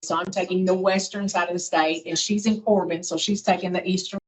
So I'm taking the western side of the state, and she's in Corbin, so she's taking the eastern.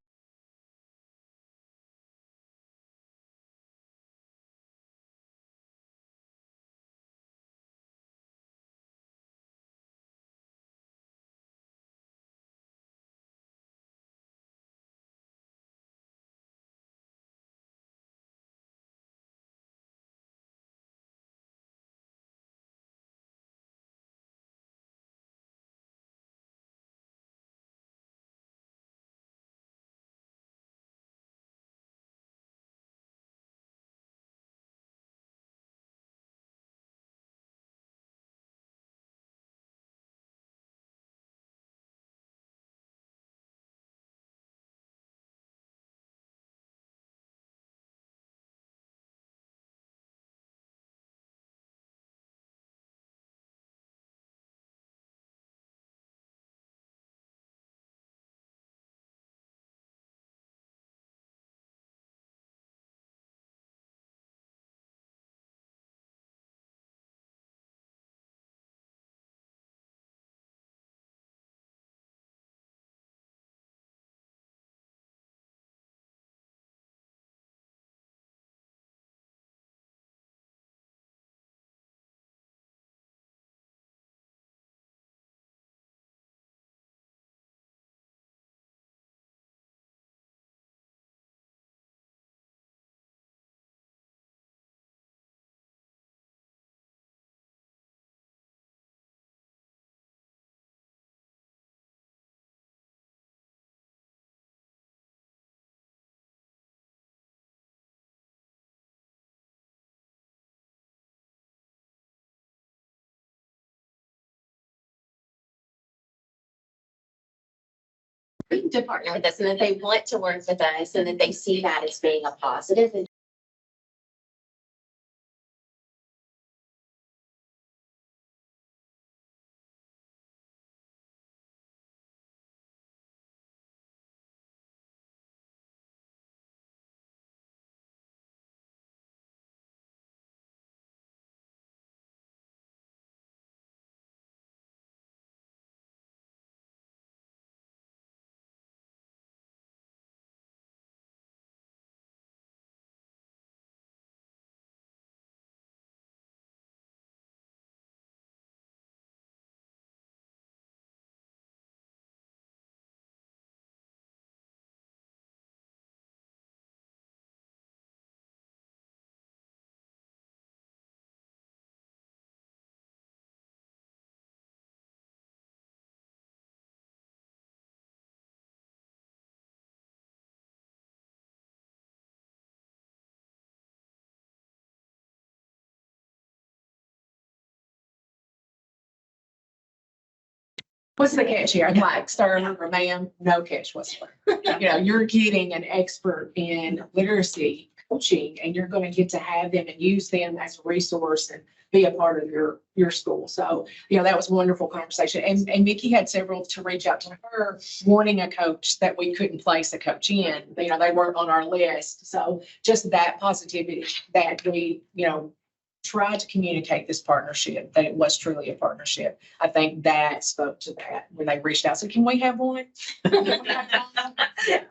To partner with us and that they want to work with us and that they see that as being a positive. And What's the catch here? Like, sir or ma'am, no catch whatsoever. You're getting an expert in literacy coaching, and you're going to get to have them and use them as a resource and be a part of your school. So, that was a wonderful conversation. And Mickey had several to reach out to her wanting a coach that we couldn't place a coach in. They weren't on our list. So just that positivity that we, tried to communicate this partnership, that it was truly a partnership. I think that spoke to that when they reached out. So can we have one? Yeah.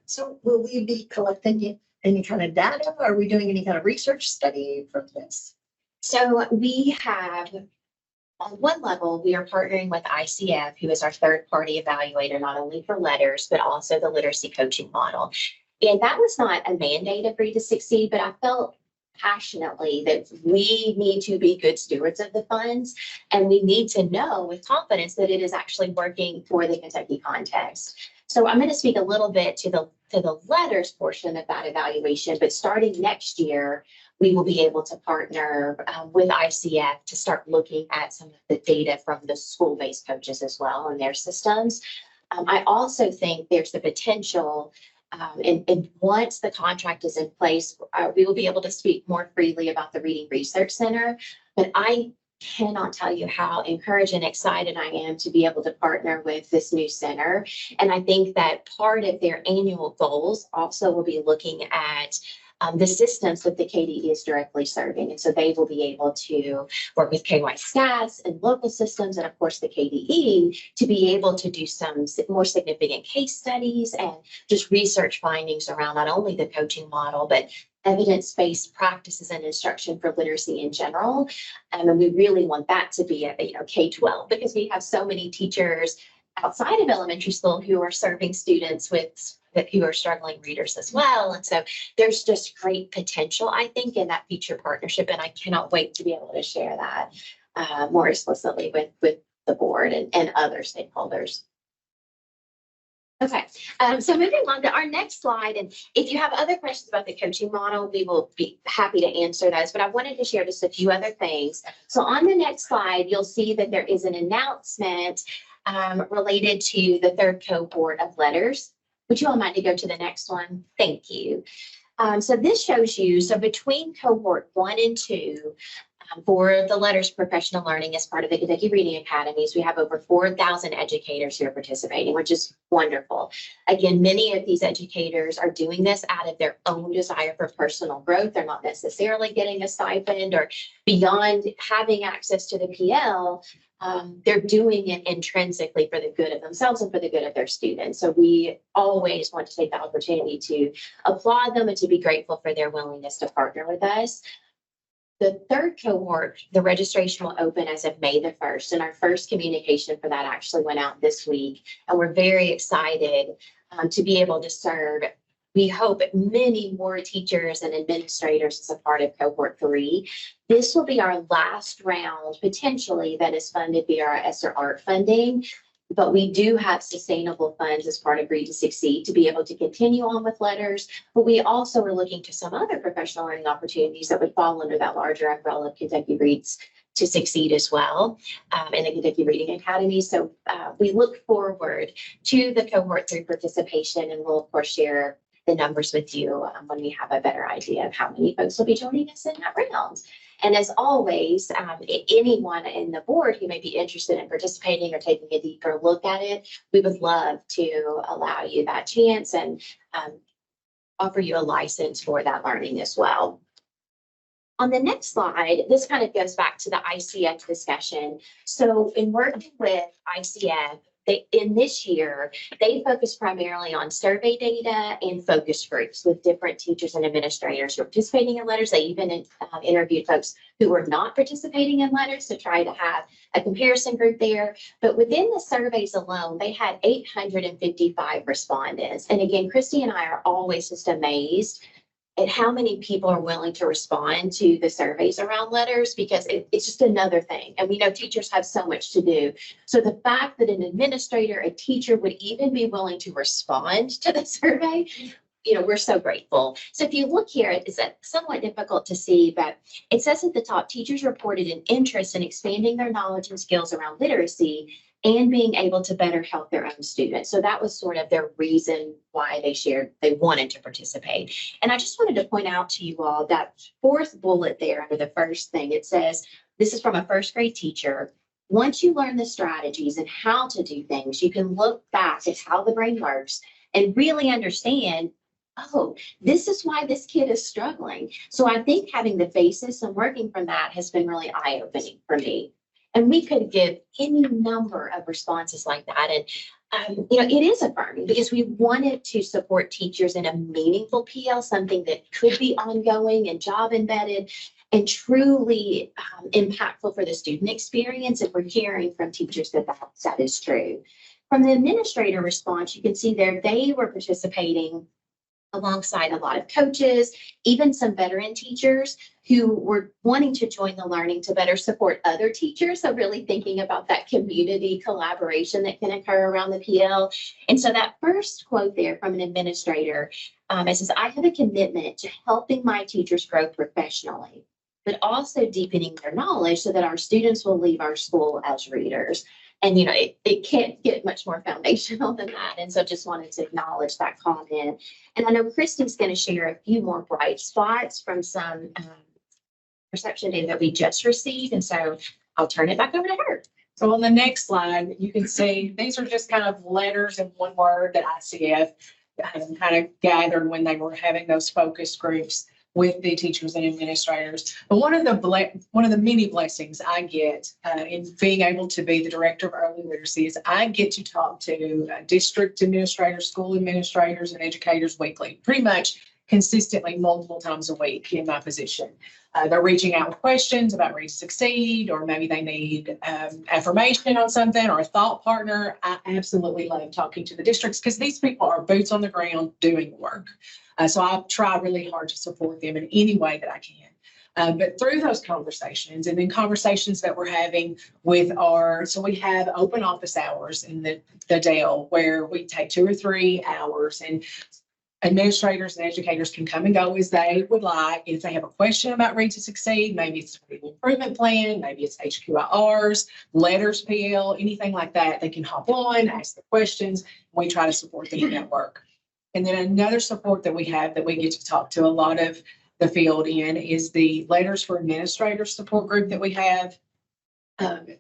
So will we be collecting any kind of data? Are we doing any kind of research study from this? so we have, on one level, we are partnering with ICF, who is our third party evaluator, not only for letters, but also the literacy coaching model. And that was not a mandate of Read to Succeed, but I felt passionately that we need to be good stewards of the funds, and we need to know with confidence that it is actually working for the Kentucky context. So I'm going to speak a little bit to the letters portion of that evaluation, but starting next year, we will be able to partner with ICF to start looking at some of the data from the school-based coaches as well and their systems. I also think there's the potential and once the contract is in place, we will be able to speak more freely about the Reading Research Center. But I cannot tell you how encouraged and excited I am to be able to partner with this new center. And I think that part of their annual goals also will be looking at the systems that the KDE is directly serving. And so they will be able to work with KY stats and local systems, and of course the KDE, to be able to do some more significant case studies and just research findings around not only the coaching model, but evidence-based practices and instruction for literacy in general. And we really want that to be at, K-12, because we have so many teachers outside of elementary school who are serving students who are struggling readers as well. And so there's just great potential, I think, in that future partnership. And I cannot wait to be able to share that more explicitly with the board and other stakeholders. Okay, so moving on to our next slide, and if you have other questions about the coaching model, we will be happy to answer those, but I wanted to share just a few other things. So on the next slide, you'll see that there is an announcement related to the third cohort of letters. Would you all mind to go to the next one? Thank you. So this shows you, so between cohort 1 and 2, for the letters professional learning as part of the Kentucky Reading Academies, we have over 4,000 educators who are participating, which is wonderful. Again, many of these educators are doing this out of their own desire for personal growth. They're not necessarily getting a stipend or beyond having access to the PL. They're doing it intrinsically for the good of themselves and for the good of their students. So we always want to take the opportunity to applaud them and to be grateful for their willingness to partner with us. The third cohort, the registration will open as of May the 1st, and our first communication for that actually went out this week. And we're very excited to be able to serve, we hope, many more teachers and administrators as a part of cohort 3. This will be our last round, potentially, that is funded via our ESSER ART funding. But we do have sustainable funds as part of Read to Succeed to be able to continue on with letters. But we also are looking to some other professional learning opportunities that would fall under that larger umbrella of Kentucky Reads to Succeed as well, in the Kentucky Reading Academy. So we look forward to the cohort 3 participation, and we'll of course share the numbers with you when we have a better idea of how many folks will be joining us in that round. And as always, anyone in the board who may be interested in participating or taking a deeper look at it, we would love to allow you that chance and offer you a license for that learning as well. On the next slide, this kind of goes back to the ICF discussion. So in working with ICF, in this year, they focus primarily on survey data and focus groups with different teachers and administrators who are participating in letters. They even interviewed folks who were not participating in letters to try to have a comparison group there. But within the surveys alone, they had 855 respondents. And again, Christy and I are always just amazed at how many people are willing to respond to the surveys around letters, because it's just another thing. And we know teachers have so much to do. So the fact that an administrator, a teacher would even be willing to respond to the survey, we're so grateful. So if you look here, it's somewhat difficult to see, but it says at the top, teachers reported an interest in expanding their knowledge and skills around literacy and being able to better help their own students. So that was sort of their reason why they wanted to participate. And I just wanted to point out to you all that fourth bullet there under the first thing, it says, this is from a first grade teacher. Once you learn the strategies and how to do things, you can look back at how the brain works and really understand, oh, this is why this kid is struggling. So I think having the basis and working from that has been really eye-opening for me. And we could give any number of responses like that. And, it is affirming because we wanted to support teachers in a meaningful PL, something that could be ongoing and job embedded and truly impactful for the student experience. And we're hearing from teachers that is true. From the administrator response, you can see there they were participating alongside a lot of coaches, even some veteran teachers who were wanting to join the learning to better support other teachers. So really thinking about that community collaboration that can occur around the PL. And so that first quote there from an administrator, it says, I have a commitment to helping my teachers grow professionally, but also deepening their knowledge so that our students will leave our school as readers. And, it can't get much more foundational than that. And so just wanted to acknowledge that comment. And I know Christy's going to share a few more bright spots from some perception data that we just received. And so I'll turn it back over to her. So on the next slide, you can see these are just kind of letters in one word that ICF kind of gathered when they were having those focus groups with the teachers and administrators. But one of the many blessings I get in being able to be the director of early literacy is I get to talk to district administrators, school administrators, and educators weekly, pretty much consistently multiple times a week in my position. They're reaching out with questions about Ready to Succeed, or maybe they need affirmation on something or a thought partner. I absolutely love talking to the districts because these people are boots on the ground doing the work. So I try really hard to support them in any way that I can. But through those conversations and then conversations that we're having with so we have open office hours in the Dell where we take 2 or 3 hours, and administrators and educators can come and go as they would like. If they have a question about Ready to Succeed, maybe it's a improvement plan, maybe it's HQIRs, letters, PL, anything like that, they can hop on, ask the questions. We try to support them in that work. And then another support that we have that we get to talk to a lot of the field in is the Letters for Administrators support group that we have.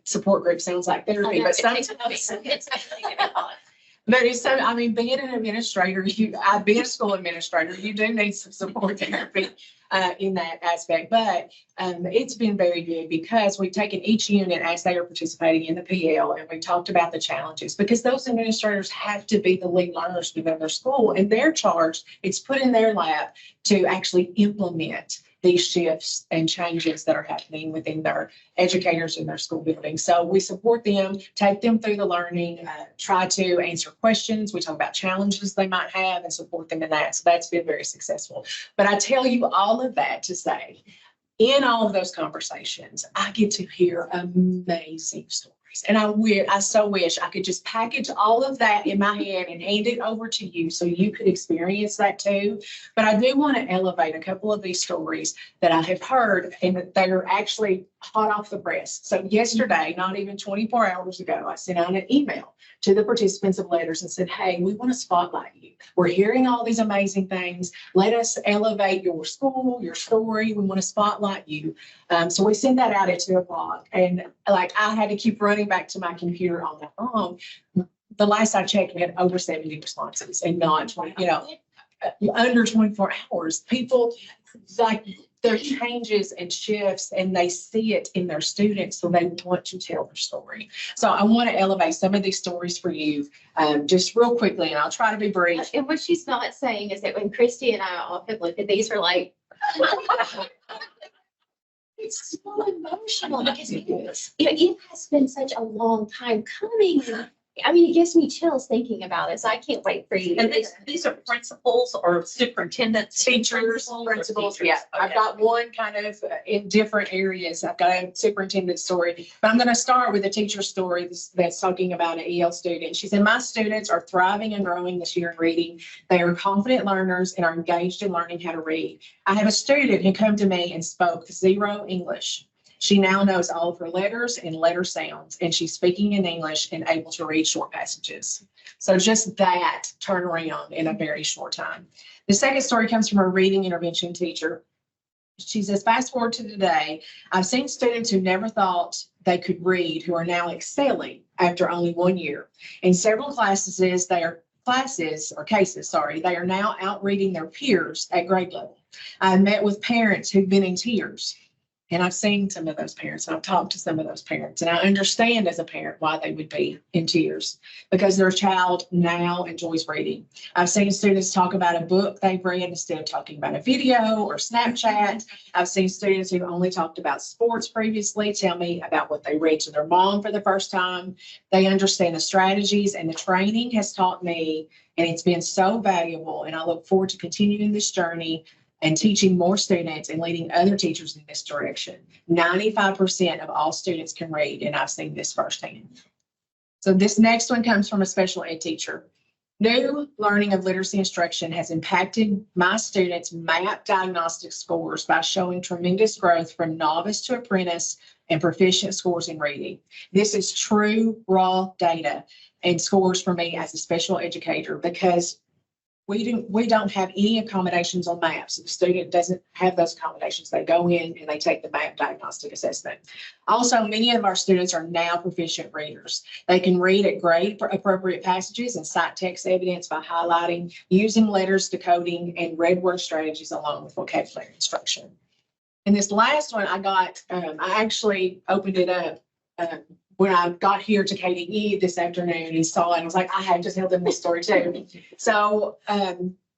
Support group sounds like therapy, but sometimes but it's so, I mean, being an administrator, I've been a school administrator, you do need some support therapy in that aspect. But it's been very good because we've taken each unit as they are participating in the PL, and we talked about the challenges, because those administrators have to be the lead learners within their school, and they're charged, it's put in their lap to actually implement these shifts and changes that are happening within their educators in their school building. So we support them, take them through the learning, try to answer questions. We talk about challenges they might have and support them in that. So that's been very successful. But I tell you all of that to say, in all of those conversations, I get to hear amazing stories. And I so wish I could just package all of that in my head and hand it over to you so you could experience that too. But I do want to elevate a couple of these stories that I have heard and that they are actually hot off the press. So yesterday, not even 24 hours ago, I sent out an email to the participants of Letters and said, hey, we want to spotlight you. We're hearing all these amazing things. Let us elevate your school, your story. We want to spotlight you. So we sent that out at 2:00, and like I had to keep running back to my computer all that long. The last I checked, we had over 70 responses, and not 20, under 24 hours. People like their changes and shifts, and they see it in their students, so they want to tell their story. So I want to elevate some of these stories for you, just real quickly, and I'll try to be brief. And what she's not saying is that when Christy and I often look at these, we're like, It's so emotional because it has been such a long time coming. I mean, it gives me chills thinking about it. So I can't wait for you. And these are principals or superintendents? Teachers, principals, yeah. I've got one kind of in different areas. I've got a superintendent story, but I'm going to start with a teacher story that's talking about an EL student. She said, my students are thriving and growing this year in reading. They are confident learners and are engaged in learning how to read. I have a student who came to me and spoke 0 English. She now knows all of her letters and letter sounds, and she's speaking in English and able to read short passages. So just that turnaround in a very short time. The second story comes from a reading intervention teacher. She says, fast forward to today, I've seen students who never thought they could read who are now excelling after only 1 year. In several classes, they are now out reading their peers at grade level. I met with parents who've been in tears. And I've seen some of those parents, and I've talked to some of those parents, and I understand as a parent why they would be in tears, because their child now enjoys reading. I've seen students talk about a book they've read instead of talking about a video or Snapchat. I've seen students who've only talked about sports previously tell me about what they read to their mom for the first time. They understand the strategies, and the training has taught me, and it's been so valuable, and I look forward to continuing this journey and teaching more students and leading other teachers in this direction. 95% of all students can read, and I've seen this firsthand. So this next one comes from a special ed teacher. New learning of literacy instruction has impacted my students' MAP diagnostic scores by showing tremendous growth from novice to apprentice and proficient scores in reading. This is true raw data and scores for me as a special educator, because we don't have any accommodations on maps. If the student doesn't have those accommodations, they go in and they take the map diagnostic assessment. Also, many of our students are now proficient readers. They can read at grade appropriate passages and cite text evidence by highlighting, using letters, decoding, and read word strategies along with vocabulary instruction. And this last one I actually opened it up when I got here to KBE this afternoon and saw it. I was like, I had just held them this story too. So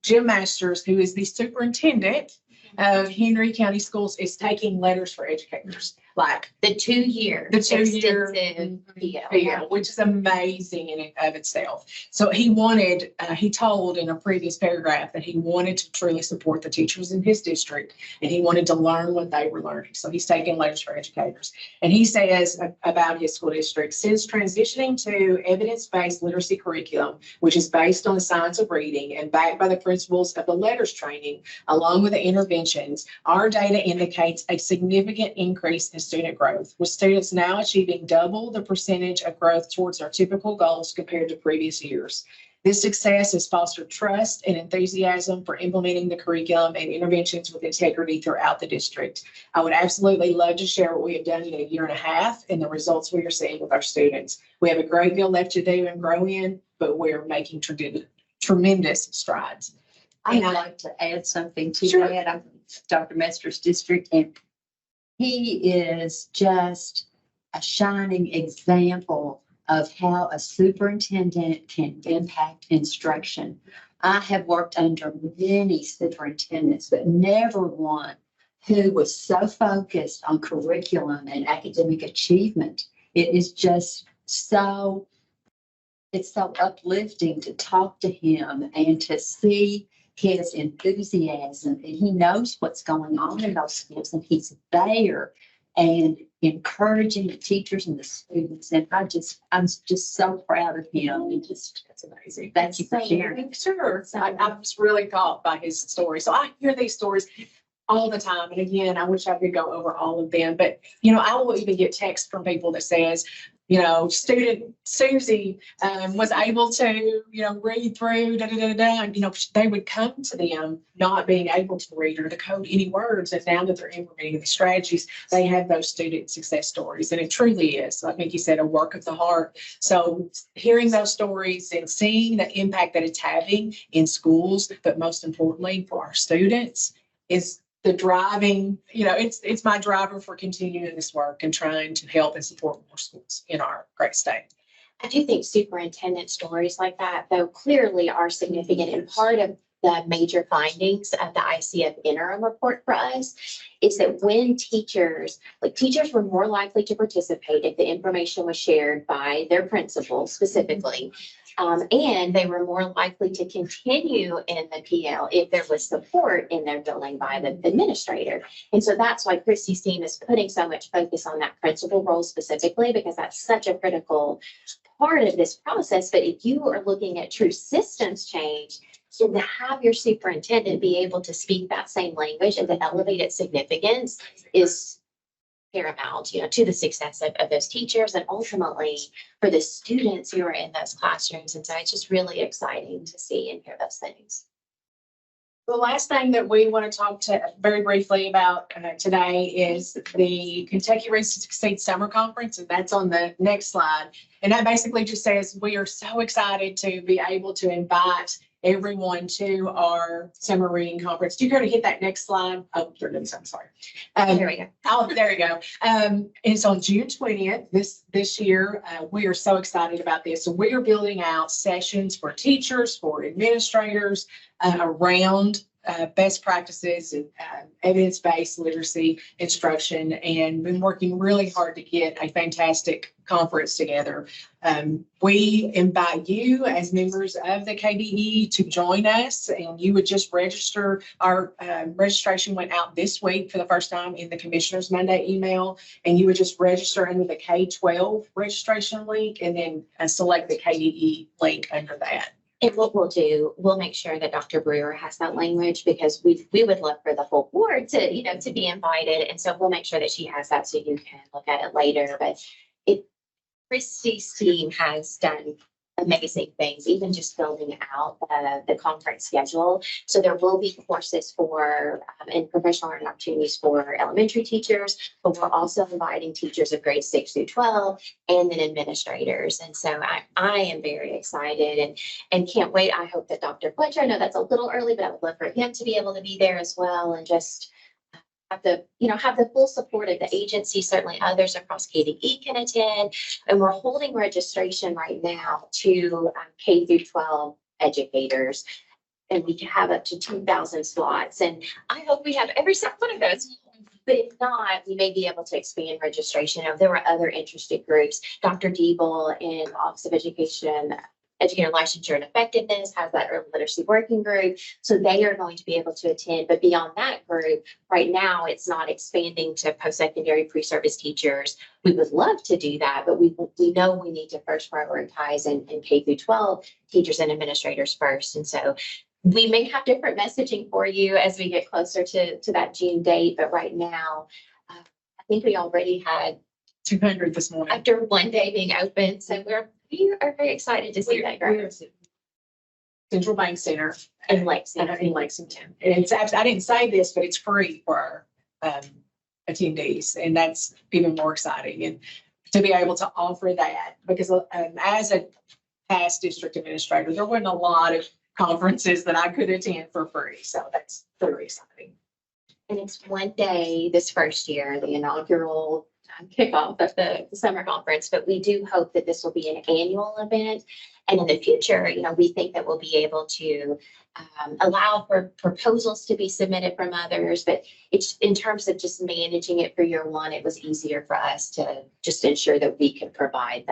Jim Masters, who is the superintendent of Henry County Schools, is taking letters for educators, like The 2-year. the 2-year extensive PL. PL, which is amazing in and of itself. So he wanted, he told in a previous paragraph that he wanted to truly support the teachers in his district, and he wanted to learn what they were learning. So he's taking letters for educators. And he says about his school district, since transitioning to evidence-based literacy curriculum, which is based on the science of reading and backed by the principles of the letters training, along with the interventions, our data indicates a significant increase in student growth, with students now achieving double the percentage of growth towards our typical goals compared to previous years. This success has fostered trust and enthusiasm for implementing the curriculum and interventions with integrity throughout the district. I would absolutely love to share what we have done in a year and a half and the results we are seeing with our students. We have a great deal left to do and grow in, but we're making tremendous strides. I'd like to add something to Sure. that. I'm Dr. Mester's district, and he is just a shining example of how a superintendent can impact instruction. I have worked under many superintendents, but never one who was so focused on curriculum and academic achievement. It is just so, it's so uplifting to talk to him and to see his enthusiasm, and he knows what's going on in those schools, and he's there and encouraging the teachers and the students. And I'm just so proud of him. And just, That's amazing. thank you for sharing. Sure. I was really caught by his story. So I hear these stories all the time. And again, I wish I could go over all of them, but I will even get texts from people that says, student Susie was able to, read through and, they would come to them not being able to read or decode any words. And now that they're implementing the strategies, they have those student success stories. And it truly is, I think you said, a work of the heart. So hearing those stories and seeing the impact that it's having in schools, but most importantly for our students, is the driving, it's my driver for continuing this work and trying to help and support more schools in our great state. I do think superintendent stories like that, though, clearly are significant, and part of the major findings of the ICF interim report for us is that when teachers were more likely to participate if the information was shared by their principal specifically, and they were more likely to continue in the PL if there was support in their billing by the administrator. And so that's why Christy's team is putting so much focus on that principal role specifically, because that's such a critical part of this process. But if you are looking at true systems change, then to have your superintendent be able to speak that same language and to elevate its significance is paramount, to the success of those teachers and ultimately for the students who are in those classrooms. And so it's just really exciting to see and hear those things. The last thing that we want to talk to very briefly about today is the Kentucky Race to Succeed Summer Conference, and that's on the next slide. And that basically just says we are so excited to be able to invite everyone to our summer reading conference. Do you go to hit that next slide? Oh, there it is. I'm sorry. There we go. Oh, there you go. It's on June 20th this year. We are so excited about this. So we are building out sessions for teachers, for administrators around best practices and evidence-based literacy instruction, and been working really hard to get a fantastic conference together. We invite you as members of the KBE to join us, and you would just register. Our registration went out this week for the first time in the Commissioner's Monday email, and you would just register under the K-12 registration link and then select the KBE link under that. And what we'll do, we'll make sure that Dr. Brewer has that language, because we would love for the whole board to, to be invited. And so we'll make sure that she has that so you can look at it later. But Christy's team has done amazing things, even just building out the conference schedule. So there will be courses for and professional learning opportunities for elementary teachers, but we're also inviting teachers of grades 6 through 12 and then administrators. And so I am very excited and can't wait. I hope that Dr. Fletcher, I know that's a little early, but I would love for him to be able to be there as well and just have the full support of the agency. Certainly others across KBE can attend. And we're holding registration right now to K through 12 educators. And we can have up to 2,000 slots. And I hope we have every single one of those. But if not, we may be able to expand registration. If there were other interested groups, Dr. Diebel in the Office of Educator Licensure and Effectiveness has that early literacy working group. So they are going to be able to attend. But beyond that group, right now, it's not expanding to post-secondary pre-service teachers. We would love to do that, but we know we need to first prioritize in K through 12 teachers and administrators first. And so we may have different messaging for you as we get closer to that June date. But right now, I think we already had 200 this morning. after one day being open. So we are very excited to see that grow Central Bank Center in Lexington. in Lexington. And it's actually, I didn't say this, but it's free for our attendees, and that's even more exciting. And to be able to offer that, because as a past district administrator, there wasn't a lot of conferences that I could attend for free. So that's very exciting. And it's one day this first year, the inaugural kickoff of the summer conference, but we do hope that this will be an annual event. And in the future, we think that we'll be able to allow for proposals to be submitted from others, but it's in terms of just managing it for year one, it was easier for us to just ensure that we could provide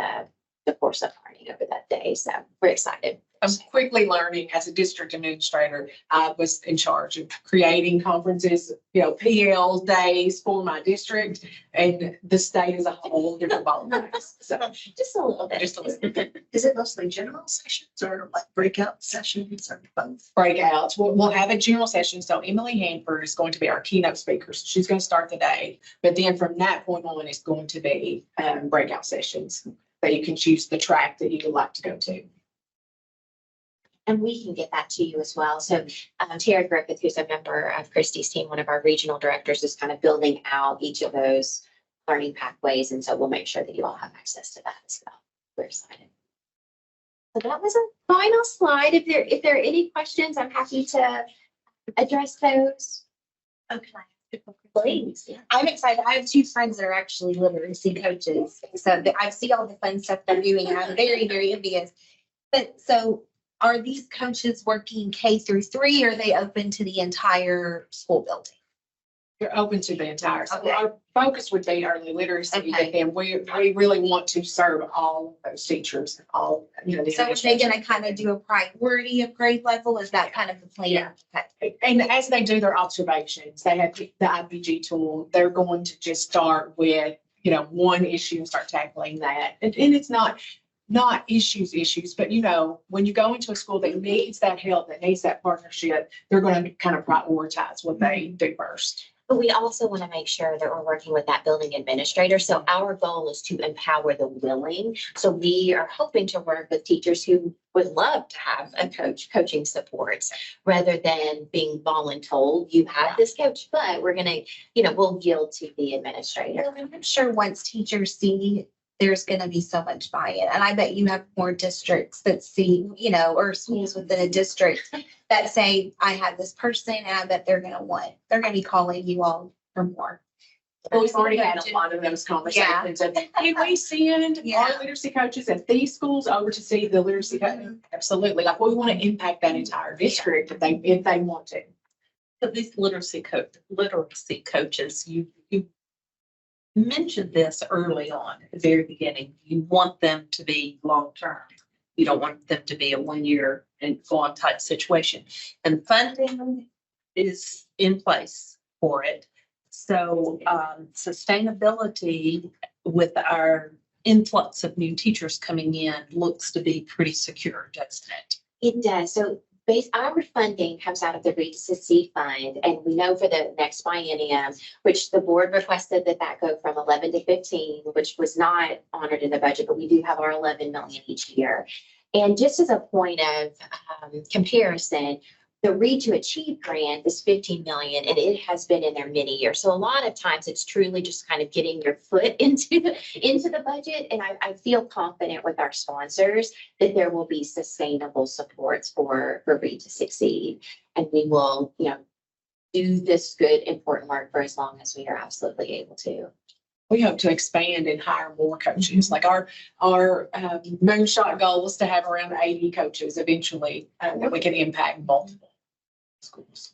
the course of learning over that day. So we're excited. I'm quickly learning as a district administrator, I was in charge of creating conferences, PL days for my district, and the state is a whole different ballgame. So Just a little bit. just a little bit. Is it mostly general sessions or like breakout sessions or both? Breakouts. We'll have a general session. So Emily Hanford is going to be our keynote speaker. So she's going to start the day, but then from that point on, it's going to be breakout sessions that you can choose the track that you would like to go to. And we can get that to you as well. So Tara Griffith, who's a member of Christie's team, one of our regional directors, is kind of building out each of those learning pathways. And so we'll make sure that you all have access to that as well. We're excited. So that was a final slide. If there are any questions, I'm happy to address those. Okay. Please. I'm excited. I have two friends that are actually literacy coaches. So I see all the fun stuff they're doing and I'm very, very envious. But so are these coaches working K through 3 or are they open to the entire school building? You're open to the entire. So Okay. our focus would be early literacy, Okay. but then we really want to serve all those teachers, all, the So are they administration. going to kind of do a priority of grade level? Is that kind of the plan? Yeah. Okay. And as they do their observations, they have the IPG tool, they're going to just start with, one issue and start tackling that. And it's not issues, but when you go into a school that needs that help, that needs that partnership, they're going to kind of prioritize what they do first. But we also want to make sure that we're working with that building administrator. So our goal is to empower the willing. So we are hoping to work with teachers who would love to have a coaching support rather than being voluntold, you have this coach, but we're going to, we'll yield to the administrator. Well, and I'm sure once teachers see there's going to be so much buy-in. And I bet you have more districts that see, or schools within a district that say, I have this person and I bet they're going to be calling you all for more. Well, we've already had a lot of those conversations. And can we send Yeah. our literacy coaches at these schools over to see the literacy coach? Absolutely. Like we want to impact that entire district if they want to. So these literacy coaches, you mentioned this early on at the very beginning. You want them to be long-term. You don't want them to be a 1 year and go on type situation. And funding is in place for it. So sustainability with our influx of new teachers coming in looks to be pretty secure, doesn't it? It does. So our funding comes out of the Regency Fund, and we know for the next biennium, which the board requested that go from 11 to 15, which was not honored in the budget, but we do have our 11 million each year. And just as a point of comparison, the Read to Achieve grant is 15 million and it has been in there many years. So a lot of times it's truly just kind of getting your foot into the budget. And I feel confident with our sponsors that there will be sustainable supports for Read to Succeed. And we will, do this good, important work for as long as we are absolutely able to. We hope to expand and hire more coaches. Like our moonshot goal is to have around 80 coaches eventually that we can impact multiple schools.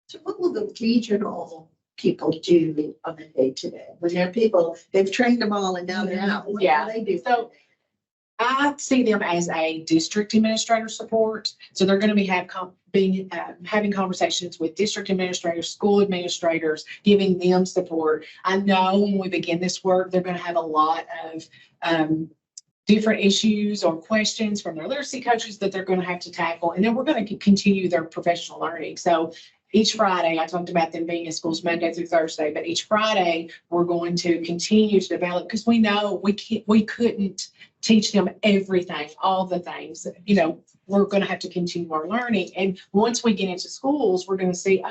So what will the regional people do on the day today? When there are people, they've trained them all and now they're out. What Yeah. do they do? So I see them as a district administrator support. So they're going to be having conversations with district administrators, school administrators, giving them support. I know when we begin this work, they're going to have a lot of different issues or questions from their literacy coaches that they're going to have to tackle. And then we're going to continue their professional learning. So each Friday, I talked about them being in schools Monday through Thursday, but each Friday we're going to continue to develop because we know we couldn't teach them everything, all the things. We're going to have to continue our learning. And once we get into schools, we're going to see,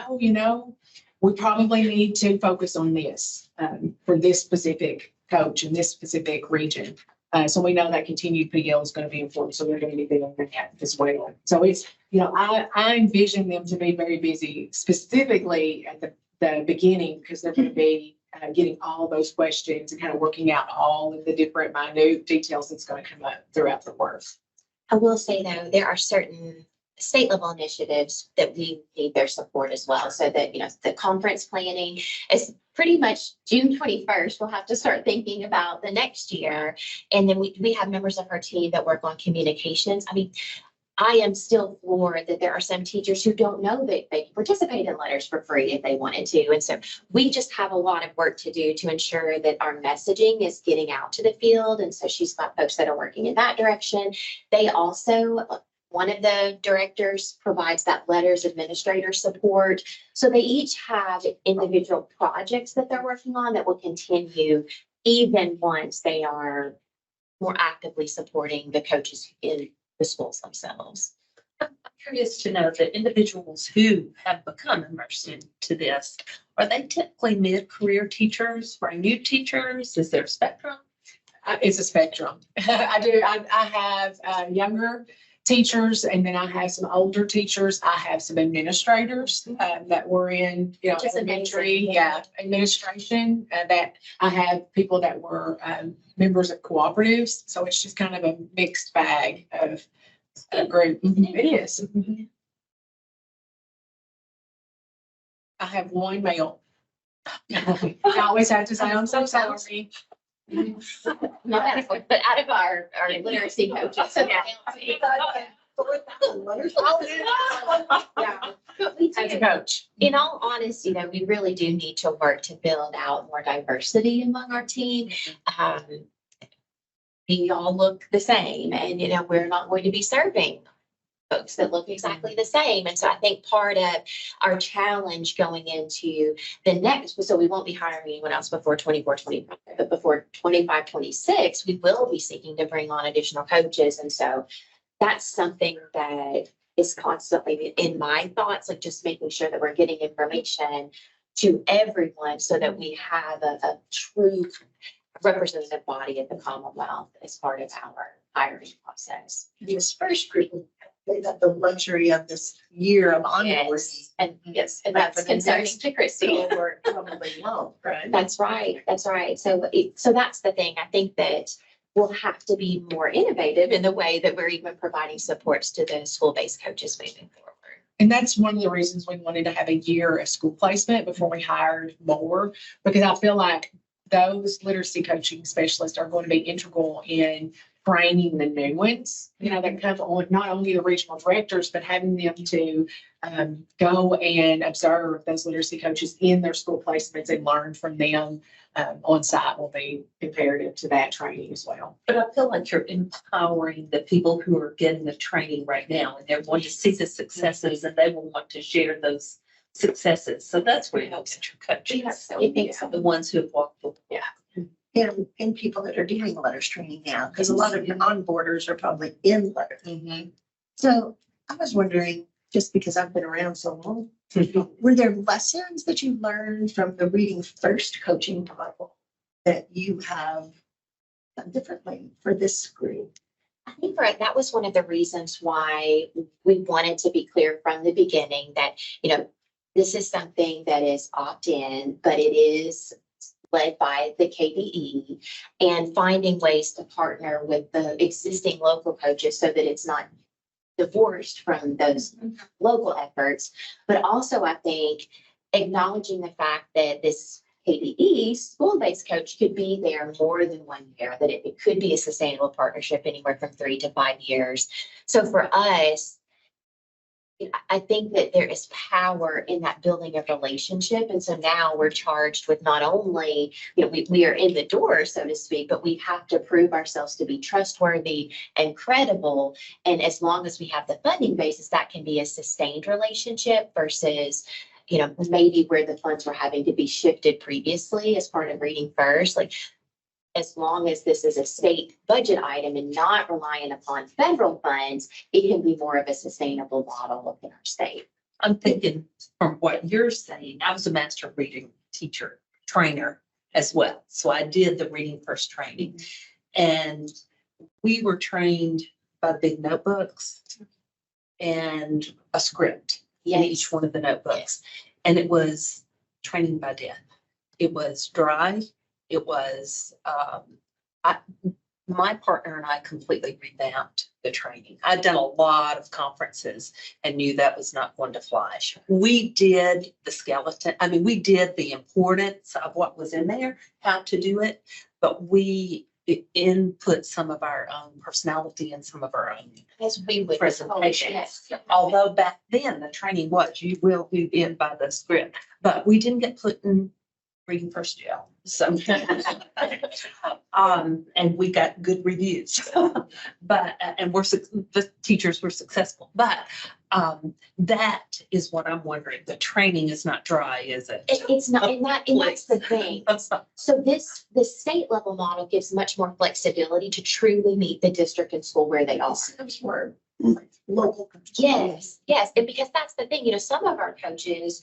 we probably need to focus on this for this specific coach in this specific region. So we know that continued PL is going to be important. So we're going to be doing that as well. So it's, I envision them to be very busy, specifically at the beginning, because they're going to be getting all those questions and kind of working out all of the different minute details that's going to come up throughout the work. I will say though, there are certain state level initiatives that we need their support as well. So that, the conference planning is pretty much June 21st. We'll have to start thinking about the next year. And then we have members of our team that work on communications. I am still floored that there are some teachers who don't know that they can participate in letters for free if they wanted to. And so we just have a lot of work to do to ensure that our messaging is getting out to the field. And so she's got folks that are working in that direction. They also, one of the directors provides that letters administrator support. So they each have individual projects that they're working on that will continue even once they are more actively supporting the coaches in the schools themselves. I'm curious to know the individuals who have become immersed into this, are they typically mid-career teachers, brand new teachers? Is there a spectrum? It's a spectrum. I have younger teachers, and then I have some older teachers. I have some administrators that were in, Just elementary, amazing. administration. That I have people that were members of cooperatives. So it's just kind of a mixed bag of a group. It is. I have one male. I always have to say, I'm so sorry. Not but out of our literacy coaches. Yeah, But we as a do, coach. in all honesty, we really do need to work to build out more diversity among our team. We all look the same and, we're not going to be serving folks that look exactly the same. And so I think part of our challenge going into the next, so we won't be hiring anyone else before 24-25, but before 25-26, we will be seeking to bring on additional coaches. And so that's something that is constantly in my thoughts, like just making sure that we're getting information to everyone so that we have a true representative body of the Commonwealth as part of our hiring process. This first group, they have the luxury of this year of onboarding. Yes, and But that's for the concerning next to Christy. Or probably won't, right? That's right. That's right. So that's the thing. I think that we'll have to be more innovative in the way that we're even providing supports to the school-based coaches moving forward. And that's one of the reasons we wanted to have a year of school placement before we hired more, because I feel like those literacy coaching specialists are going to be integral in training the new ones, that come on, not only the regional directors, but having them to go and observe those literacy coaches in their school placements and learn from them on site will be imperative to that training as well. But I feel like you're empowering the people who are getting the training right now, and they're going to see the successes and they will want to share those successes. So that's where it helps at your coaches. I think so. The ones who have walked the walk. Yeah. in people that are doing letters training now, because a lot of your onboarders are probably in letters. So I was wondering, just because I've been around so long, were there lessons that you learned from the reading first coaching model that you have done differently for this group? I think that was one of the reasons why we wanted to be clear from the beginning that, this is something that is opt-in, but it is led by the KBE, and finding ways to partner with the existing local coaches so that it's not divorced from those local efforts. But also, I think, acknowledging the fact that this KBE school-based coach could be there more than 1 year, that it could be a sustainable partnership anywhere from 3 to 5 years. So for us, I think that there is power in that building of relationship. And so now we're charged with not only, we are in the door, so to speak, but we have to prove ourselves to be trustworthy and credible. And as long as we have the funding basis, that can be a sustained relationship versus, maybe where the funds were having to be shifted previously as part of reading first. Like, as long as this is a state budget item and not reliant upon federal funds, it can be more of a sustainable model within our state. I'm thinking from what you're saying, I was a master reading teacher, trainer as well. So I did the reading first training, and we were trained by big notebooks and a script in each one of the notebooks. And it was training by death. It was dry. It was, my partner and I completely revamped the training. I'd done a lot of conferences and knew that was not going to fly. We did the skeleton. I mean, we did the importance of what was in there, how to do it, but we input some of our own personality and some of our own As we would. presentations. Although back then the training was, you will be in by the script, but we didn't get put in reading first jail. So, and we got good reviews, but, and the teachers were successful, but, that is what I'm wondering. The training is not dry, is it? It's not, and that's the thing. So the state level model gives much more flexibility to truly meet the district and school where they are. Those were local. Yes, and because that's the thing, some of our coaches,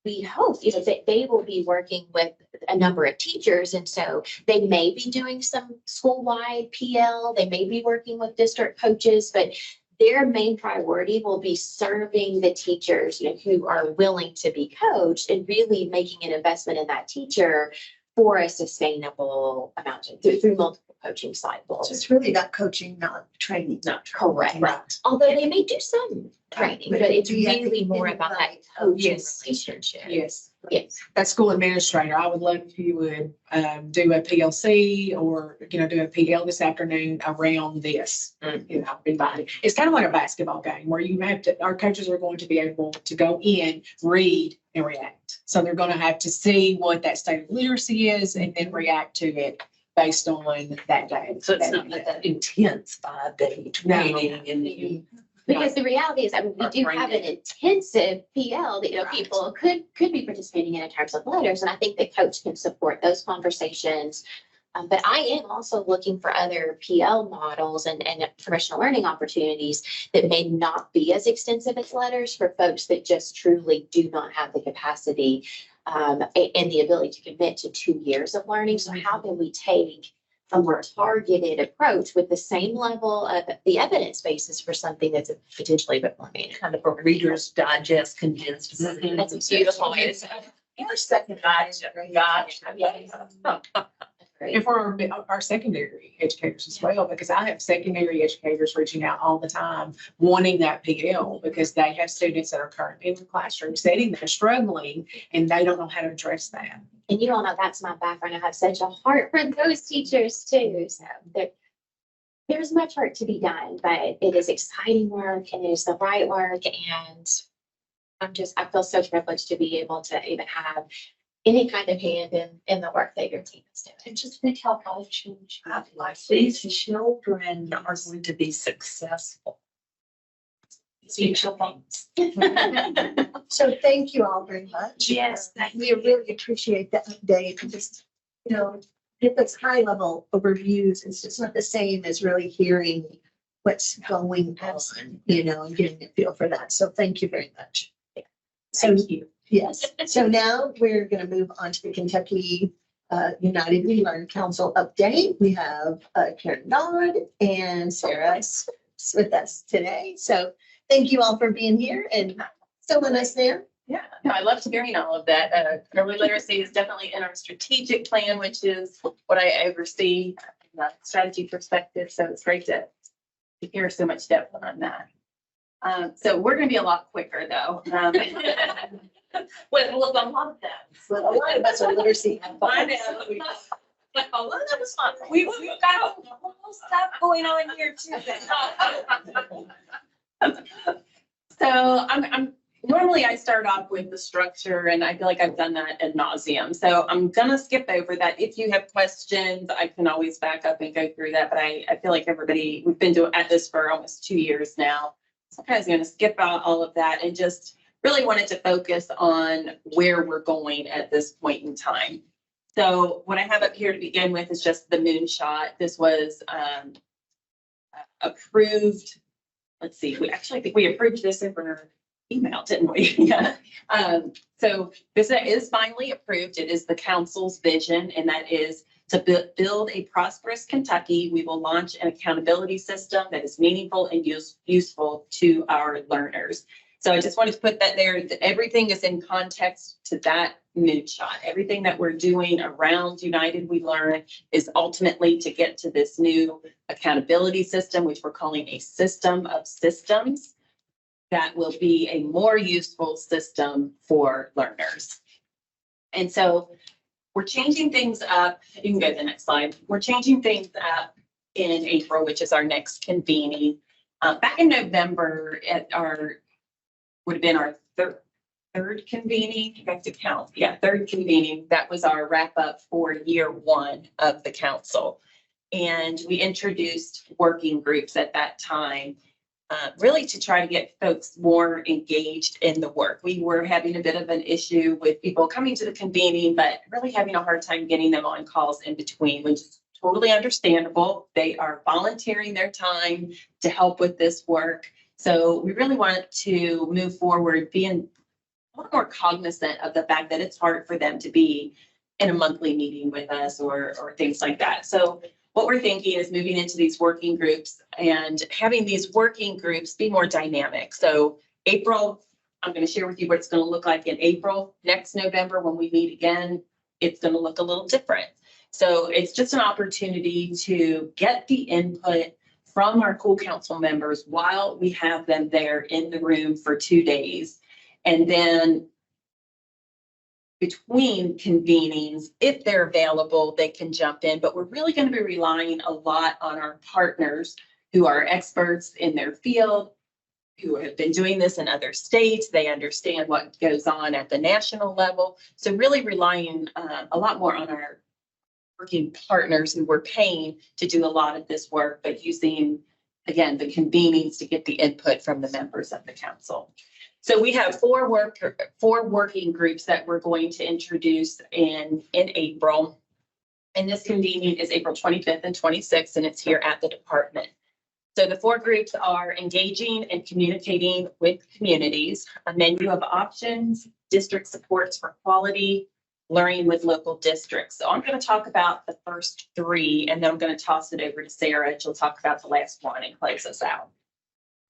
we hope, that they will be working with a number of teachers. And so they may be doing some school-wide PL, they may be working with district coaches, but their main priority will be serving the teachers, who are willing to be coached and really making an investment in that teacher for a sustainable amount through multiple coaching cycles. So it's really not coaching, not training. Not Correct. right. Although they may do some training, but it's Do you have to really be more in about the that right- coaching Yes. relationship. Yes. Yes. That school administrator, I would love if you would do a PLC or, do a PL this afternoon around this. Invited. It's kind of like a basketball game where you have to, our coaches are going to be able to go in, read and react. So they're going to have to see what that state of literacy is and then react to it based on that day. So it's not like that intense 5-day training and you. Because the reality is, we do have an intensive PL that, Right. people could be participating in terms of letters. And I think the coach can support those conversations. But I am also looking for other PL models and professional learning opportunities that may not be as extensive as letters for folks that just truly do not have the capacity and the ability to commit to 2 years of learning. So how can we take a more targeted approach with the same level of the evidence basis for something that's potentially a bit more meaningful? Kind of a Reader's Digest condensed. That's a beautiful way to say it. Our second And for our secondary educators as well, because I have secondary educators reaching out all the time, wanting that PL because they have students that are currently in the classroom setting, they're struggling and they don't know how to address that. And you all know that's my background. I have such a heart for those teachers too. So there's much work to be done, but it is exciting work and it is the right work. And I feel so privileged to be able to even have any kind of hand in the work that your team is doing. And just think how life change. These children are going to be successful. So thank you all very much. Yes, We really appreciate that update. Just, get those high level overviews. It's just not the same as really hearing what's going on, and getting a feel for that. So thank you very much. So, Thank you. yes, so now we're going to move on to the Kentucky United We Learn Council update. We have Karen Dodd and Sarah with us today. So thank you all for being here and still with us there. Yeah, no, I loved hearing all of that. Early literacy is definitely in our strategic plan, which is what I oversee from a strategy perspective. So it's great to hear so much depth on that. So we're going to be a lot quicker though. With a lot of that. But a lot of us are literacy. I know. But a lot of us fun. We've got a whole stuff going on here too. So I'm normally I start off with the structure and I feel like I've done that ad nauseum. So I'm gonna skip over that. If you have questions, I can always back up and go through that. But I feel like we've been at this for almost 2 years now. So I'm kind of gonna skip out all of that and just really wanted to focus on where we're going at this point in time. So what I have up here to begin with is just the moonshot. This was approved. Let's see, I think we approved this over email, didn't we? Yeah. So this is finally approved. It is the council's vision, and that is to build a prosperous Kentucky. We will launch an accountability system that is meaningful and useful to our learners. So I just wanted to put that there. Everything is in context to that moonshot. Everything that we're doing around United We Learn is ultimately to get to this new accountability system, which we're calling a system of systems that will be a more useful system for learners. And so we're changing things up. You can go to the next slide. We're changing things up in April, which is our next convening. Back in November would have been our third convening. You have to count. Yeah, third convening. That was our wrap up for year 1 of the council. And we introduced working groups at that time, really to try to get folks more engaged in the work. We were having a bit of an issue with people coming to the convening, but really having a hard time getting them on calls in between, which is totally understandable. They are volunteering their time to help with this work. So we really wanted to move forward, being a lot more cognizant of the fact that it's hard for them to be in a monthly meeting with us or things like that. So what we're thinking is moving into these working groups and having these working groups be more dynamic. So April, I'm going to share with you what it's going to look like in April. Next November, when we meet again, it's going to look a little different. So it's just an opportunity to get the input from our cool council members while we have them there in the room for 2 days. And then between convenings, if they're available, they can jump in. But we're really going to be relying a lot on our partners who are experts in their field, who have been doing this in other states. They understand what goes on at the national level. So really relying a lot more on our working partners who we're paying to do a lot of this work, but using, again, the convenings to get the input from the members of the council. So we have four working groups that we're going to introduce in April. And this convening is April 25th and 26th, and it's here at the department. So the 4 groups are engaging and communicating with communities, a menu of options, district supports for quality, learning with local districts. So I'm going to talk about the first 3, and then I'm going to toss it over to Sarah. She'll talk about the last one and close us out.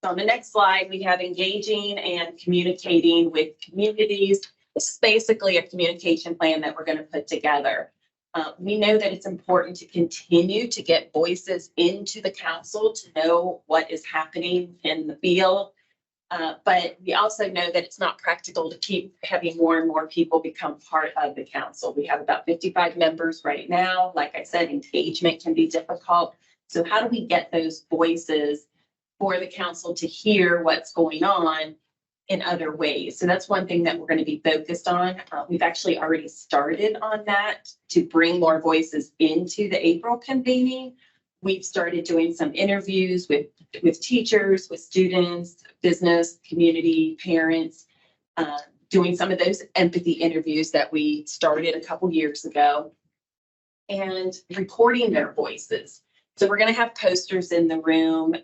So on the next slide, we have engaging and communicating with communities. This is basically a communication plan that we're going to put together. We know that it's important to continue to get voices into the council to know what is happening in the field. But we also know that it's not practical to keep having more and more people become part of the council. We have about 55 members right now. Like I said, engagement can be difficult. So how do we get those voices for the council to hear what's going on in other ways? So that's one thing that we're going to be focused on. We've actually already started on that to bring more voices into the April convening. We've started doing some interviews with teachers, with students, business, community, parents, doing some of those empathy interviews that we started a couple years ago. and recording their voices. So we're going to have posters in the room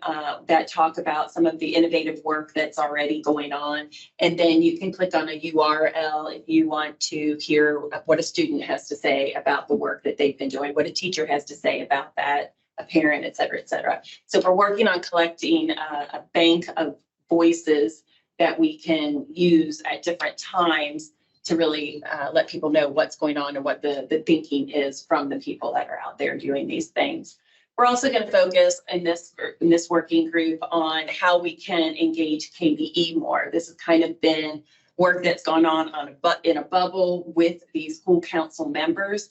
that talk about some of the innovative work that's already going on. And then you can click on a URL if you want to hear what a student has to say about the work that they've been doing, what a teacher has to say about that, a parent, et cetera, et cetera. So we're working on collecting a bank of voices that we can use at different times to really let people know what's going on and what the thinking is from the people that are out there doing these things. We're also going to focus in this working group on how we can engage KBE more. This has kind of been work that's gone on in a bubble with these school council members.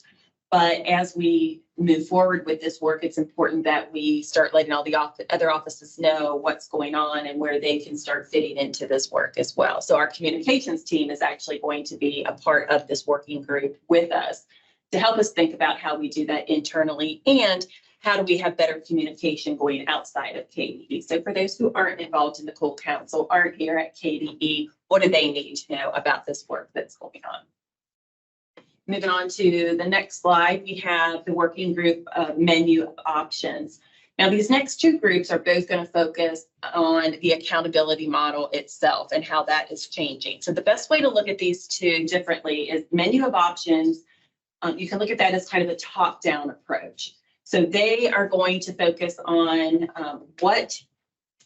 But as we move forward with this work, it's important that we start letting all the other offices know what's going on and where they can start fitting into this work as well. So our communications team is actually going to be a part of this working group with us to help us think about how we do that internally and how do we have better communication going outside of KBE. So for those who aren't involved in the Cool Council, aren't here at KBE, what do they need to know about this work that's going on? Moving on to the next slide, we have the working group menu options. Now, these next two groups are both going to focus on the accountability model itself and how that is changing. So the best way to look at these two differently is menu of options. You can look at that as kind of a top-down approach. So they are going to focus on what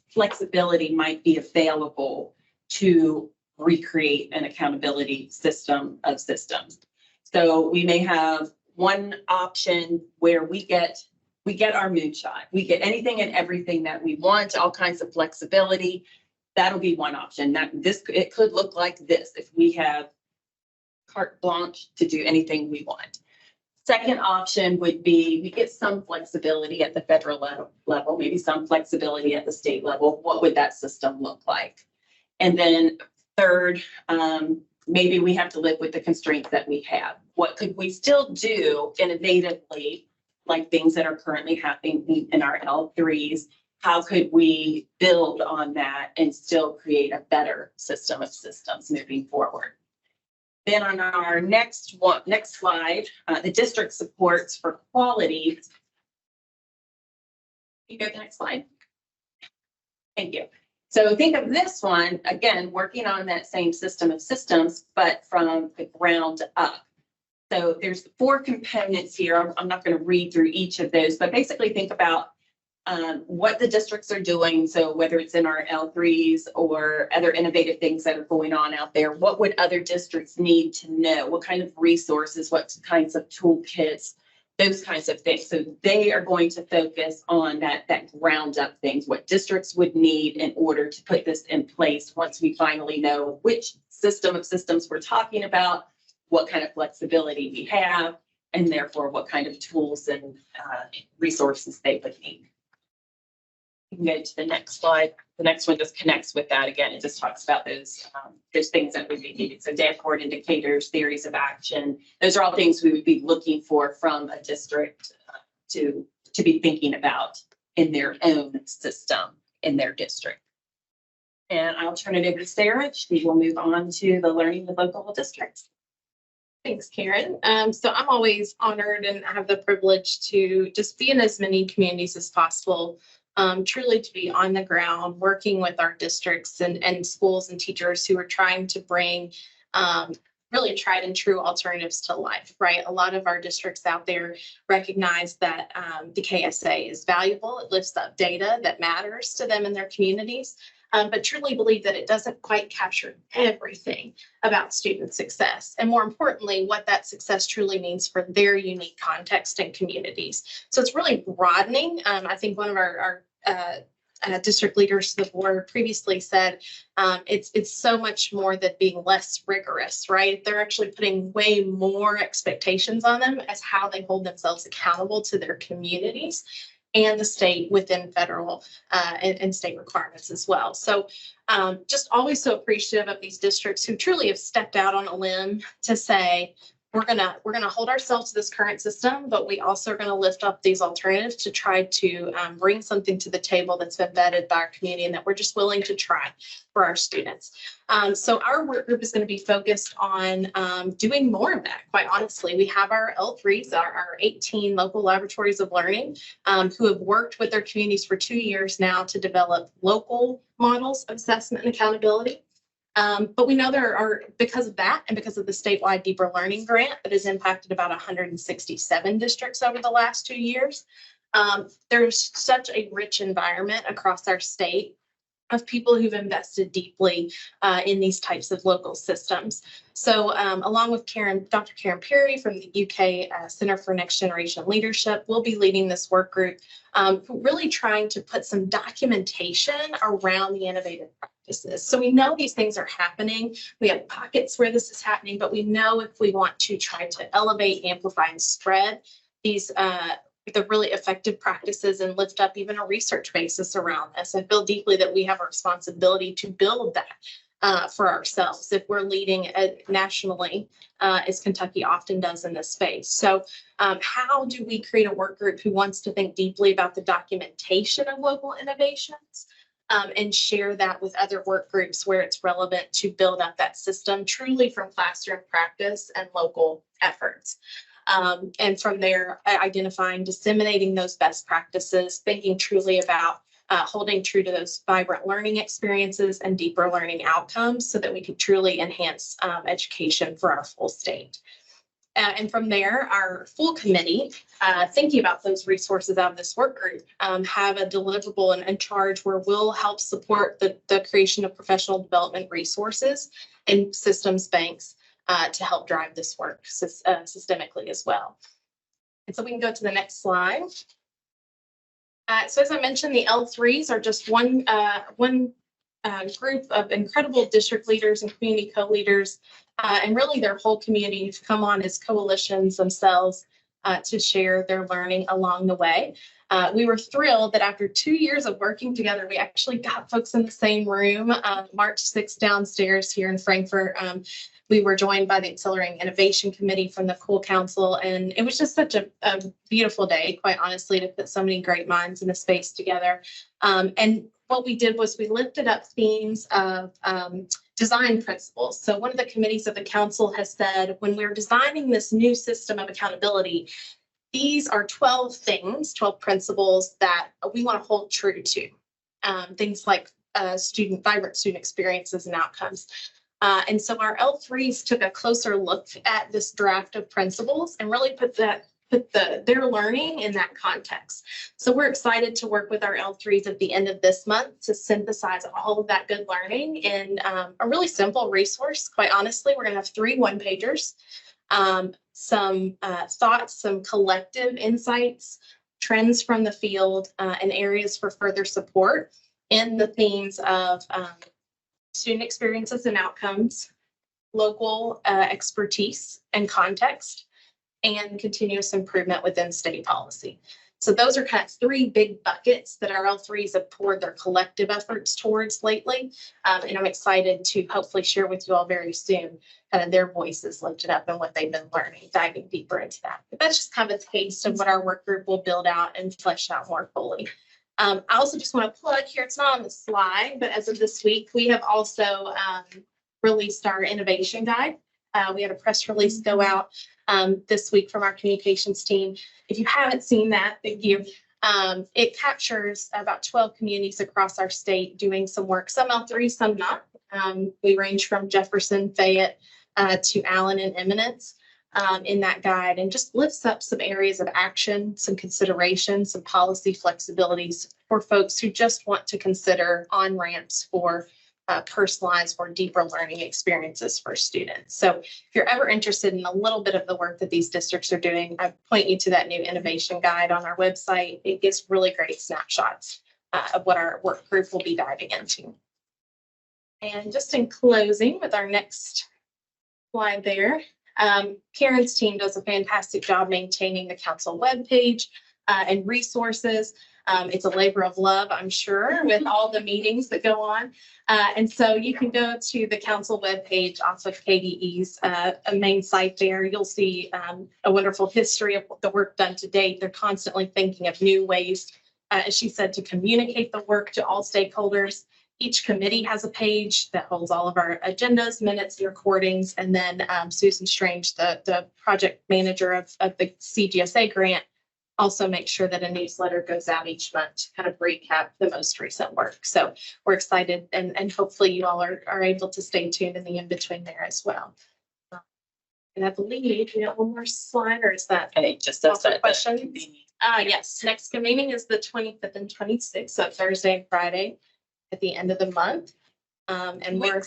flexibility might be available to recreate an accountability system of systems. So we may have one option where we get our moonshot. We get anything and everything that we want, all kinds of flexibility. That'll be one option. It could look like this if we have carte blanche to do anything we want. Second option would be we get some flexibility at the federal level, maybe some flexibility at the state level. What would that system look like? And then third, maybe we have to live with the constraints that we have. What could we still do innovatively, like things that are currently happening in our L3s? How could we build on that and still create a better system of systems moving forward? Then on our next slide, the district supports for quality. Can you go to the next slide? Thank you. So think of this one, again, working on that same system of systems, but from the ground up. So there's 4 components here. I'm not going to read through each of those, but basically think about what the districts are doing. So whether it's in our L3s or other innovative things that are going on out there, what would other districts need to know? What kind of resources, what kinds of toolkits, those kinds of things. So they are going to focus on that ground up things, what districts would need in order to put this in place once we finally know which system of systems we're talking about, what kind of flexibility we have, and therefore what kind of tools and resources they would need. You can go to the next slide. The next one just connects with that. Again, it just talks about those things that would be needed. So dashboard indicators, theories of action. Those are all things we would be looking for from a district to be thinking about in their own system, in their district. And I'll turn it over to Sarah. She will move on to the learning with local districts. Thanks, Karen. So I'm always honored and have the privilege to just be in as many communities as possible. Truly to be on the ground, working with our districts and schools and teachers who are trying to bring really tried and true alternatives to life, right? A lot of our districts out there recognize that the KSA is valuable. It lifts up data that matters to them and their communities, but truly believe that it doesn't quite capture everything about student success. And more importantly, what that success truly means for their unique context and communities. So it's really broadening. I think one of our district leaders to the board previously said it's so much more than being less rigorous, right? They're actually putting way more expectations on them as how they hold themselves accountable to their communities and the state within federal and state requirements as well. So just always so appreciative of these districts who truly have stepped out on a limb to say, we're gonna hold ourselves to this current system, but we also are gonna lift up these alternatives to try to bring something to the table that's been vetted by our community and that we're just willing to try for our students. So our work group is going to be focused on doing more of that. Quite honestly, we have our L3s, our 18 local laboratories of learning, who have worked with their communities for 2 years now to develop local models of assessment and accountability. But we know there are, because of that and because of the statewide Deeper Learning Grant that has impacted about 167 districts over the last 2 years, there's such a rich environment across our state of people who've invested deeply in these types of local systems. So along with Dr. Karen Perry from the UK Center for Next Generation Leadership, we'll be leading this work group, really trying to put some documentation around the innovative practices. So we know these things are happening. We have pockets where this is happening, but we know if we want to try to elevate, amplify, and spread these the really effective practices and lift up even a research basis around this. I feel deeply that we have a responsibility to build that for ourselves if we're leading nationally, as Kentucky often does in this space. So how do we create a work group who wants to think deeply about the documentation of local innovations and share that with other work groups where it's relevant to build up that system truly from classroom practice and local efforts? And from there, identifying, disseminating those best practices, thinking truly about holding true to those vibrant learning experiences and deeper learning outcomes so that we can truly enhance education for our full state. And from there, our full committee, thinking about those resources out of this work group, have a deliverable and charge where we'll help support the creation of professional development resources and systems banks to help drive this work systemically as well. And so we can go to the next slide. So as I mentioned, the L3s are just one group of incredible district leaders and community co-leaders, and really their whole community to come on as coalitions themselves to share their learning along the way. We were thrilled that after 2 years of working together, we actually got folks in the same room, March 6th downstairs here in Frankfurt. We were joined by the Accelerating Innovation Committee from the Cool Council, and it was just such a beautiful day, quite honestly, to put so many great minds in a space together. And what we did was we lifted up themes of design principles. So one of the committees of the council has said, when we're designing this new system of accountability, these are 12 things, 12 principles that we want to hold true to. Things like vibrant student experiences and outcomes. And so our L3s took a closer look at this draft of principles and really put their learning in that context. So we're excited to work with our L3s at the end of this month to synthesize all of that good learning in a really simple resource. Quite honestly, we're going to have 3 one-pagers, some thoughts, some collective insights, trends from the field, and areas for further support in the themes of student experiences and outcomes, local expertise and context, and continuous improvement within state policy. So those are kind of 3 big buckets that our L3s have poured their collective efforts towards lately. And I'm excited to hopefully share with you all very soon kind of their voices lifted up and what they've been learning, diving deeper into that. But that's just kind of a taste of what our work group will build out and flesh out more fully. I also just want to plug here, it's not on the slide, but as of this week, we have also released our innovation guide. We had a press release go out this week from our communications team. If you haven't seen that, thank you. It captures about 12 communities across our state doing some work, some L3, some not. We range from Jefferson, Fayette to Allen and Eminence in that guide, and just lifts up some areas of action, some considerations, some policy flexibilities for folks who just want to consider on-ramps for personalized or deeper learning experiences for students. So if you're ever interested in a little bit of the work that these districts are doing, I point you to that new innovation guide on our website. It gives really great snapshots of what our work group will be diving into. And just in closing with our next slide there, Karen's team does a fantastic job maintaining the council webpage and resources. It's a labor of love, I'm sure, with all the meetings that go on. And so you can go to the council webpage off of KBE's main site there. You'll see a wonderful history of the work done to date. They're constantly thinking of new ways, as she said, to communicate the work to all stakeholders. Each committee has a page that holds all of our agendas, minutes, recordings, and then Susan Strange, the project manager of the CGSA grant, also make sure that a newsletter goes out each month to kind of recap the most recent work. So we're excited, and hopefully you all are able to stay tuned in the in-between there as well. And I believe we have one more slide, or is that? Okay, just Call for those questions? questions. Yes, next convening is the 25th and 26th, so Thursday and Friday at the end of the month. And we're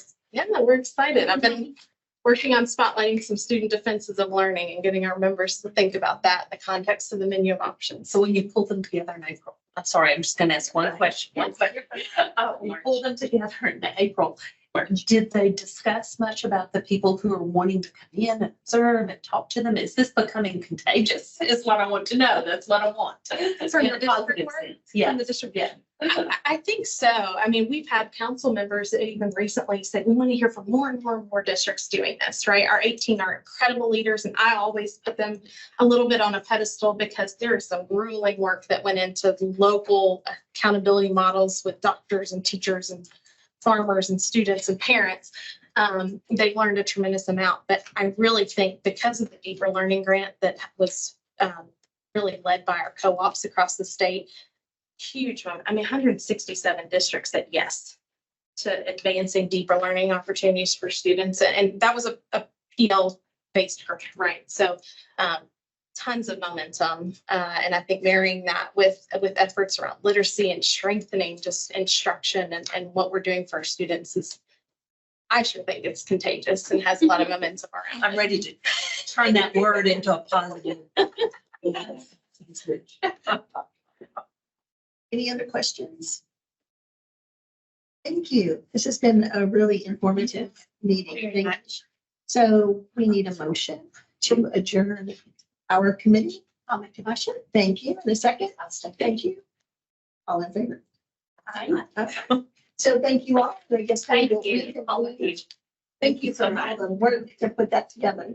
excited. I've been working on spotlighting some student defenses of learning and getting our members to think about that in the context of the menu of options. So when you pull them together in April, I'm sorry, I'm just gonna ask one question. You pull them together in April. Did they discuss much about the people who are wanting to come in and observe and talk to them? Is this becoming contagious? Is what I want to know. That's what I want. From In the a district positive part? sense. Yeah. From the district. Yeah. I think so. I mean, we've had council members that even recently said, we want to hear from more and more and more districts doing this, right? Our 18 are incredible leaders, and I always put them a little bit on a pedestal because there is some grueling work that went into local accountability models with doctors and teachers and farmers and students and parents. They've learned a tremendous amount, but I really think because of the Deeper Learning Grant that was really led by our co-ops across the state, huge one. I mean, 167 districts said yes to advancing deeper learning opportunities for students. And that was a PL-based grant, right? So tons of momentum. And I think marrying that with efforts around literacy and strengthening just instruction and what we're doing for our students is, I sure think it's contagious and has a lot of momentum around. I'm ready to turn that word into a positive. Any other questions? Thank you. This has been a really informative meeting. Thank you. So we need a motion to adjourn our committee. I'll make the motion. Thank you. And a second? I'll step in. Thank you. All in favor? Aye. So thank you all. I guess. Thank you. Thank you so much. Work to put that together.